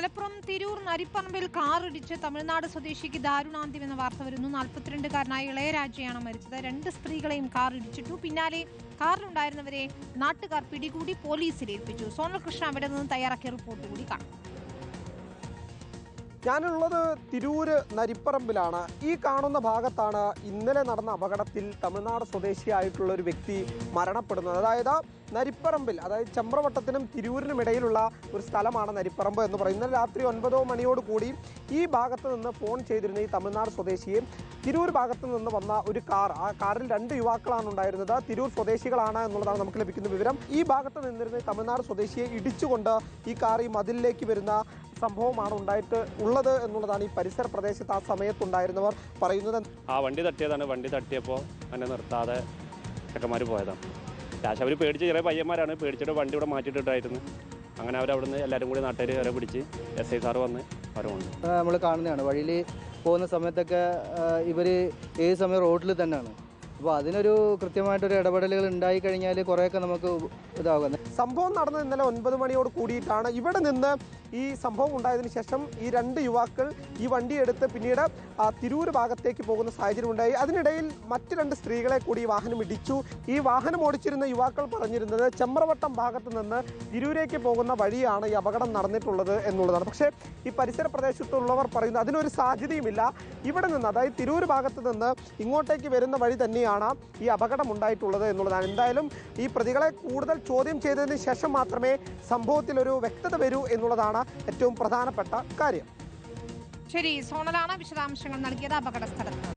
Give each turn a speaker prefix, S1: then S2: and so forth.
S1: മലപ്പുറം തിരൂർ നരിപ്പറമ്പിൽ കാറിടിച്ച് തമിഴ്നാട് സ്വദേശിക്ക് ദാരുണാന്ത്യം എന്ന വാർത്ത വരുന്നു. 42-കാരനായ ഇളയരാജയാണ് മരിച്ചത്. 2 സ്ത്രീകളെയും കാർ ഇടിച്ചിട്ടു. പിന്നാലെ കാറിലുണ്ടായിരുന്നവരെ നാട്ടുകാർ പിടികൂടി പോലീസിൽ ഏൽപ്പിച്ചു. സോണൽ കൃഷ്ണ അവിടെ നിന്ന് തയ്യാറാക്കിയ റിപ്പോർട്ട് കൂടി കാണാം.
S2: ഞാനുള്ളത് തിരൂര് നരിപ്പറമ്പിലാണ്. ഈ കാണുന്ന ഭാഗത്താണ് ഇന്നലെ നടന്ന അപകടത്തിൽ തമിഴ്നാട് സ്വദേശിയായിട്ടുള്ള ഒരു വ്യക്തി മരണപ്പെടുന്നത്. അതായത് നരിപ്പറമ്പിൽ, അതായത് ചമ്രവട്ടത്തിനും തിരൂരിനും ഇടയിലുള്ള ഒരു സ്ഥലമാണ് നരിപ്പറമ്പ് എന്ന് പറയുന്നത്. ഇന്നലെ രാത്രി 9 മണിയോട് കൂടി ഈ ഭാഗത്ത് നിന്ന് ഫോൺ ചെയ്തിരുന്ന ഈ തമിഴ്നാട് സ്വദേശിയെ തിരൂർ ഭാഗത്ത് നിന്ന് വന്ന ഒരു കാർ, ആ കാറിൽ 2 യുവാക്കളാണ് ഉണ്ടായിരുന്നത്. തിരൂർ സ്വദേശികളാണ് എന്നുള്ളതാണ് നമുക്ക് ലഭിക്കുന്ന വിവരം. ഈ ഭാഗത്ത് നിന്നിരുന്ന തമിഴ്നാട് സ്വദേശിയെ ഇടിച്ചുകൊണ്ട് ഈ കാർ ഈ മതിലിലേക്ക് വരുന്ന സംഭവമാണ് ഉണ്ടായിട്ട് ഉള്ളത് എന്നുള്ളതാണ് ഈ പരിസര പ്രദേശത്ത് ആ സമയത്തുണ്ടായിരുന്നവർ പറയുന്നത്.
S3: ആ വണ്ടി തട്ടിയതാണ്. വണ്ടി തട്ടിയപ്പോൾ എന്നെ നിർത്താതെ ചെക്കന്മാർ പോയതാണ്. ലാസ്റ്റ് അവർ പേടിച്ച്, ചെറിയ പയ്യന്മാരാണ്, പേടിച്ചിട്ട് വണ്ടി ഇവിടെ മാറ്റിയിട്ടായിരുന്നു. അങ്ങനെ അവരവിടുന്ന് എല്ലാവരും കൂടി നാട്ടുകാർ അവരെ പിടിച്ച് SI സാറ് വന്ന് അവരുണ്ട്.
S4: നമ്മൾ കാണുന്നതാണ് വഴിയിൽ പോകുന്ന സമയത്തൊക്കെ ഇവർ ഏത് സമയം റോഡിൽ തന്നെയാണ്. അപ്പോൾ അതിനൊരു കൃത്യമായിട്ടൊരു ഇടപെടലുകൾ ഉണ്ടായി കഴിഞ്ഞാൽ കുറേയൊക്കെ നമുക്ക് ഇതാകുന്നത്.
S2: സംഭവം നടന്നത് ഇന്നലെ 9 മണിയോട് കൂടിയിട്ടാണ്. ഇവിടെ നിന്ന് ഈ സംഭവം ഉണ്ടായതിനു ശേഷം ഈ 2 യുവാക്കൾ ഈ വണ്ടി എടുത്ത് പിന്നീട് തിരൂർ ഭാഗത്തേക്ക് പോകുന്ന സാഹചര്യം ഉണ്ടായി. അതിനിടയിൽ മറ്റ് 2 സ്ത്രീകളെ കൂടി ഈ വാഹനം ഇടിച്ചു. ഈ വാഹനം ഓടിച്ചിരുന്ന യുവാക്കൾ പറഞ്ഞിരുന്നത് ചെമ്രവട്ടം ഭാഗത്ത് നിന്ന് തിരൂരേക്ക് പോകുന്ന വഴിയാണ് ഈ അപകടം നടന്നിട്ടുള്ളത് എന്നുള്ളതാണ്. പക്ഷേ ഈ പരിസര പ്രദേശത്തുള്ളവർ പറയുന്നത് അതിനൊരു സാധ്യതയുമില്ല. ഇവിടെ നിന്ന്, അതായത് തിരൂർ ഭാഗത്ത് നിന്ന് ഇങ്ങോട്ടേക്ക് വരുന്ന വഴി തന്നെയാണ് ഈ അപകടം ഉണ്ടായിട്ടുള്ളത് എന്നുള്ളതാണ്. എന്തായാലും ഈ പ്രതികളെ കൂടുതൽ ചോദ്യം ചെയ്തതിന് ശേഷം മാത്രമേ സംഭവത്തിൽ ഒരു വ്യക്തത വരൂ എന്നുള്ളതാണ് ഏറ്റവും പ്രധാനപ്പെട്ട കാര്യം.
S1: ശരി, സോണലാണ് വിശദാംശങ്ങൾ നൽകിയത് അപകട സ്ഥലത്ത്.